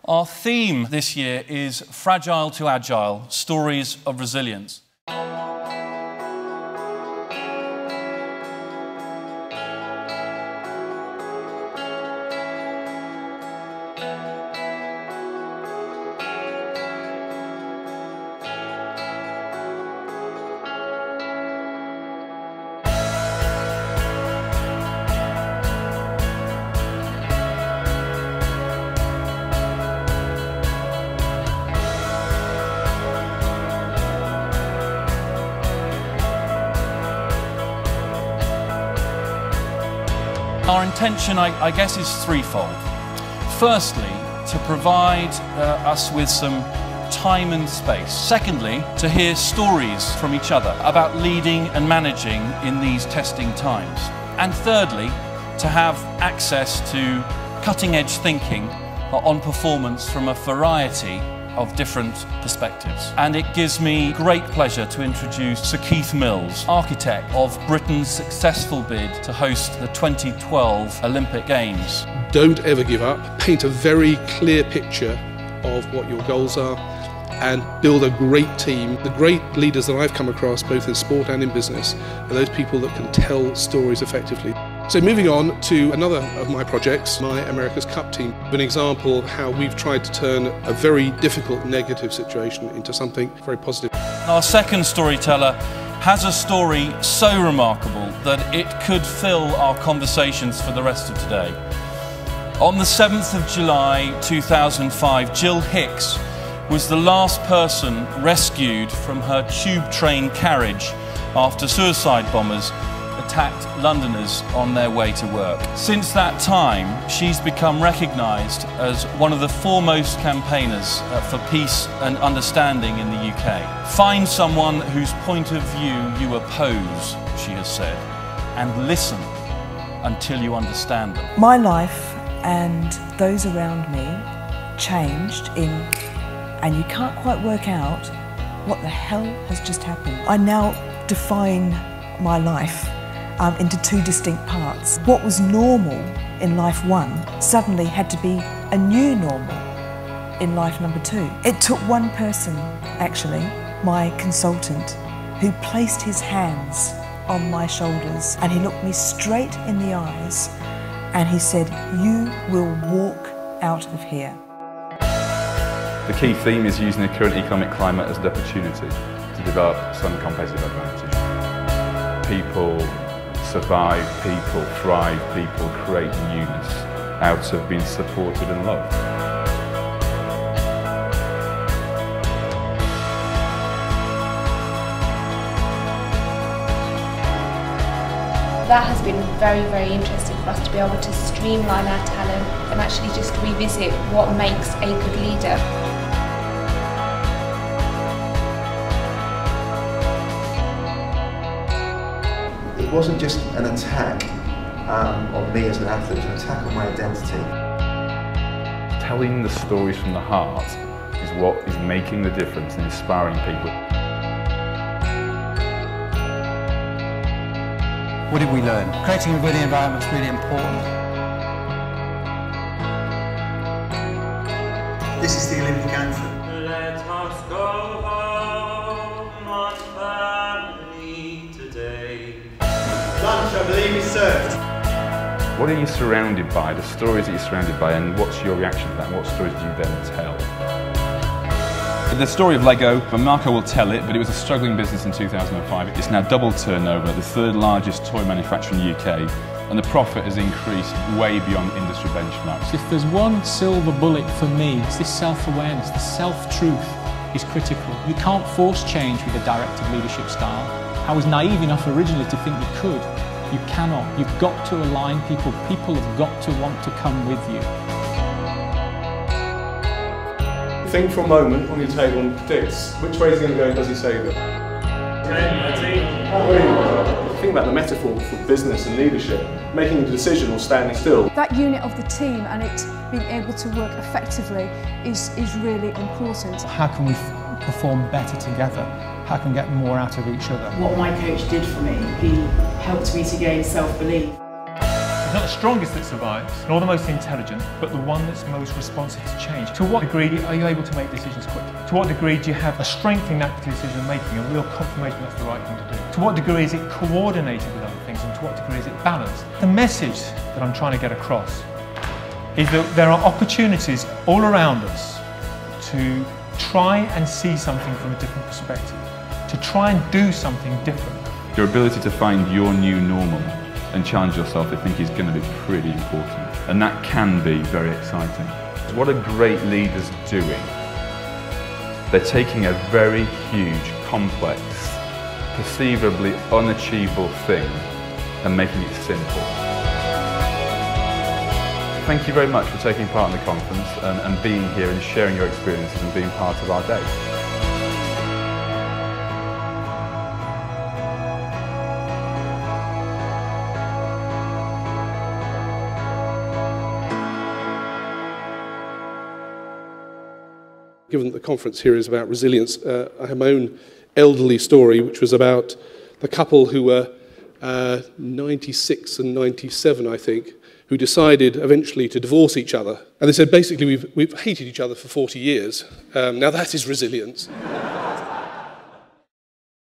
Our theme this year is Fragile to Agile, Stories of Resilience. Our intention, I guess, is threefold. Firstly, to provide us with some time and space. Secondly, to hear stories from each other about leading and managing in these testing times. And thirdly, to have access to cutting-edge thinking on performance from a variety of different perspectives. And it gives me great pleasure to introduce Sir Keith Mills, architect of Britain's successful bid to host the 2012 Olympic Games. Don't ever give up. Paint a very clear picture of what your goals are and build a great team. The great leaders that I've come across, both in sport and in business, are those people that can tell stories effectively. So moving on to another of my projects, my America's Cup team. An example of how we've tried to turn a very difficult negative situation into something very positive. Our second storyteller has a story so remarkable that it could fill our conversations for the rest of today. On the 7th of July 2005, Jill Hicks was the last person rescued from her tube train carriage after suicide bombers attacked Londoners on their way to work. Since that time, she's become recognised as one of the foremost campaigners for peace and understanding in the UK. Find someone whose point of view you oppose, she has said, and listen until you understand them. My life and those around me changed and you can't quite work out what the hell has just happened. I now define my life into two distinct parts. What was normal in life one suddenly had to be a new normal in life number two. It took one person, actually, my consultant, who placed his hands on my shoulders and he looked me straight in the eyes and he said, "You will walk out of here." The key theme is using the current economic climate as an opportunity to develop some competitive advantage. People survive, people thrive, people create newness out of being supported and loved. That has been very, very interesting for us to be able to streamline our talent and actually just revisit what makes a good leader. It wasn't just an attack on me as an athlete, it was an attack on my identity. Telling the stories from the heart is what is making the difference and inspiring people. What did we learn? Creating a winning environment is really important. This is the Olympic anthem. Let us go home, my family, today. Lunch, I believe, is served. What are you surrounded by, the stories that you're surrounded by, and what's your reaction to that? What stories do you then tell? The story of Lego, Marco will tell it, but it was a struggling business in 2005. It's now double turnover, the third largest toy manufacturer in the UK, and the profit has increased way beyond industry benchmarks. If there's one silver bullet for me, it's this self-awareness, the self-truth is critical. You can't force change with a directive leadership style. I was naive enough originally to think you could. You cannot. You've got to align people. People have got to want to come with you. Think for a moment on your table and predict which way he's going to go and does he say that? Think about the metaphor for business and leadership, making a decision or standing still. That unit of the team and it being able to work effectively is really important. How can we perform better together? How can we get more out of each other? What my coach did for me, he helped me to gain self-belief. It's not the strongest that survives, nor the most intelligent, but the one that's most responsive to change. To what degree are you able to make decisions quickly? To what degree do you have a strength in that decision making, a real confirmation that's the right thing to do? To what degree is it coordinated with other things, and to what degree is it balanced? The message that I'm trying to get across is that there are opportunities all around us to try and see something from a different perspective, to try and do something different. Your ability to find your new normal and challenge yourself, I think, is going to be pretty important. And that can be very exciting. What a great leader's doing. They're taking a very huge, complex, perceivably unachievable thing and making it simple. Thank you very much for taking part in the conference and being here and sharing your experiences and being part of our day. Given that the conference here is about resilience, I have my own elderly story, which was about the couple who were 96 and 97, I think, who decided eventually to divorce each other. And they said, basically, we've hated each other for 40 years. Now that is resilience.